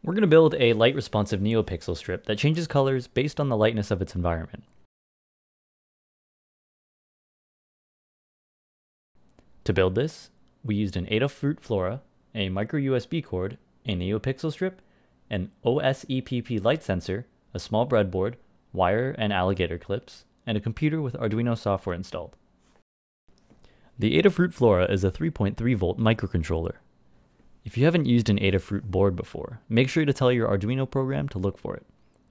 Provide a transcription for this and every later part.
We're going to build a light-responsive Neopixel strip that changes colors based on the lightness of its environment. To build this, we used an Adafruit Flora, a micro USB cord, a Neopixel strip, an OSEPP light sensor, a small breadboard, wire and alligator clips, and a computer with Arduino software installed. The Adafruit Flora is a 3.3 volt microcontroller. If you haven't used an Adafruit board before, make sure to tell your Arduino program to look for it.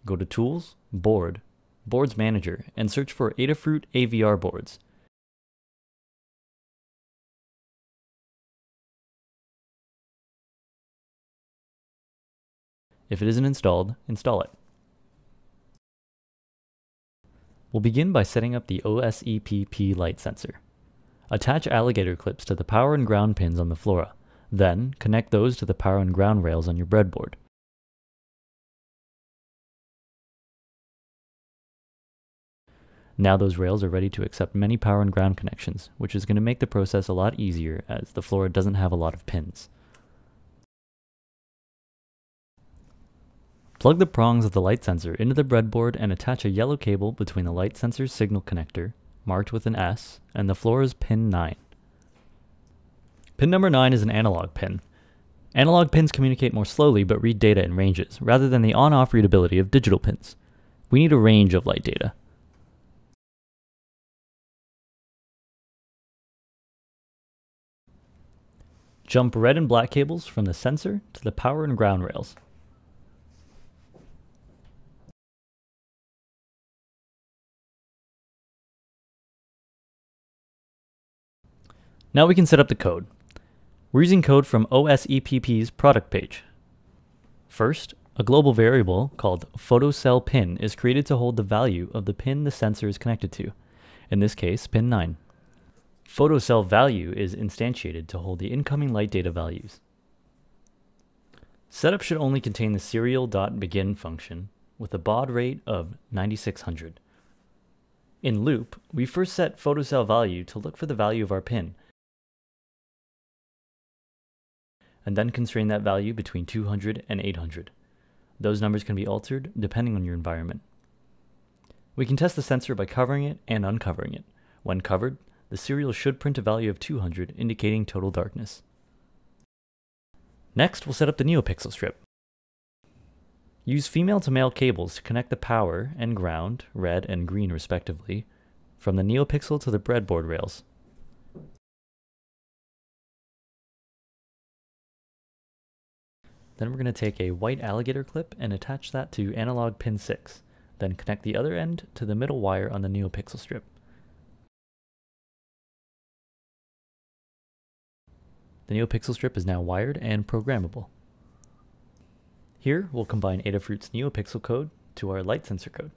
Go to Tools, Board, Boards Manager, and search for Adafruit AVR boards. If it isn't installed, install it. We'll begin by setting up the OSEPP light sensor. Attach alligator clips to the power and ground pins on the Flora. Then, connect those to the power and ground rails on your breadboard. Now those rails are ready to accept many power and ground connections, which is going to make the process a lot easier as the Flora doesn't have a lot of pins. Plug the prongs of the light sensor into the breadboard and attach a yellow cable between the light sensor's signal connector, marked with an S, and the Flora's pin 9. Pin number 9 is an analog pin. Analog pins communicate more slowly but read data in ranges, rather than the on-off readability of digital pins. We need a range of light data. Jump red and black cables from the sensor to the power and ground rails. Now we can set up the code. We're using code from OSEPP's product page. First, a global variable called PhotoCellPin is created to hold the value of the pin the sensor is connected to, in this case pin 9. PhotoCellValue is instantiated to hold the incoming light data values. Setup should only contain the serial.begin function with a baud rate of 9600. In loop, we first set PhotoCellValue to look for the value of our pin, and then constrain that value between 200 and 800. Those numbers can be altered depending on your environment. We can test the sensor by covering it and uncovering it. When covered, the serial should print a value of 200, indicating total darkness. Next, we'll set up the Neopixel strip. Use female to male cables to connect the power and ground, red and green respectively, from the Neopixel to the breadboard rails. Then we're going to take a white alligator clip and attach that to analog pin 6, then connect the other end to the middle wire on the Neopixel strip. The Neopixel strip is now wired and programmable. Here, we'll combine Adafruit's Neopixel code to our light sensor code.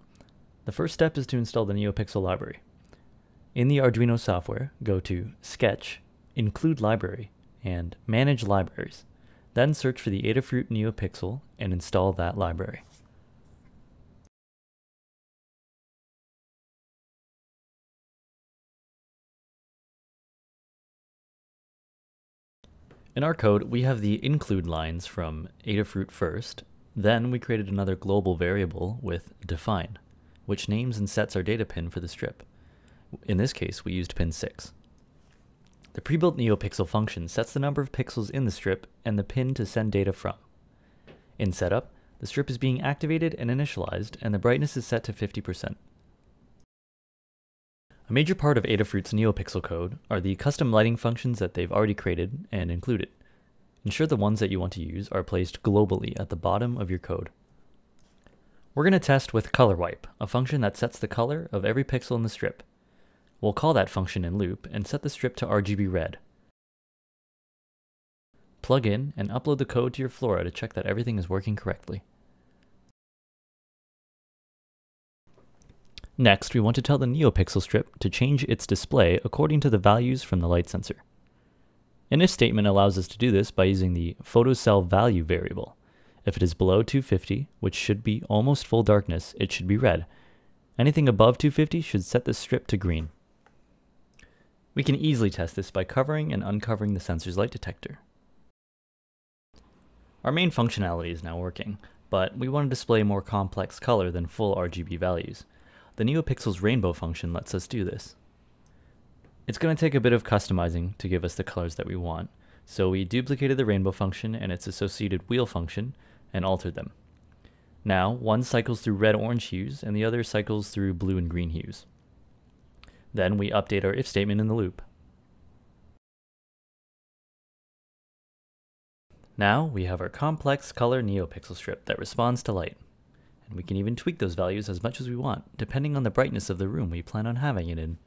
The first step is to install the Neopixel library. In the Arduino software, go to Sketch, Include Library, and Manage Libraries. Then search for the Adafruit Neopixel and install that library. In our code, we have the include lines from Adafruit first, then we created another global variable with define, which names and sets our data pin for the strip. In this case, we used pin 6. The pre-built Neopixel function sets the number of pixels in the strip and the pin to send data from. In setup, the strip is being activated and initialized, and the brightness is set to 50%. A major part of Adafruit's Neopixel code are the custom lighting functions that they've already created and included. Ensure the ones that you want to use are placed globally at the bottom of your code. We're going to test with color wipe, a function that sets the color of every pixel in the strip. We'll call that function in loop and set the strip to RGB red. Plug in and upload the code to your Flora to check that everything is working correctly. Next, we want to tell the Neopixel strip to change its display according to the values from the light sensor. An if statement allows us to do this by using the PhotoCellValue variable. If it is below 250, which should be almost full darkness, it should be red. Anything above 250 should set the strip to green. We can easily test this by covering and uncovering the sensor's light detector. Our main functionality is now working, but we want to display more complex color than full RGB values. The Neopixel's rainbow function lets us do this. It's going to take a bit of customizing to give us the colors that we want, so we duplicated the rainbow function and its associated wheel function and altered them. Now, one cycles through red-orange hues and the other cycles through blue and green hues. Then we update our if statement in the loop. Now we have our complex color Neopixel strip that responds to light. And we can even tweak those values as much as we want, depending on the brightness of the room we plan on having it in.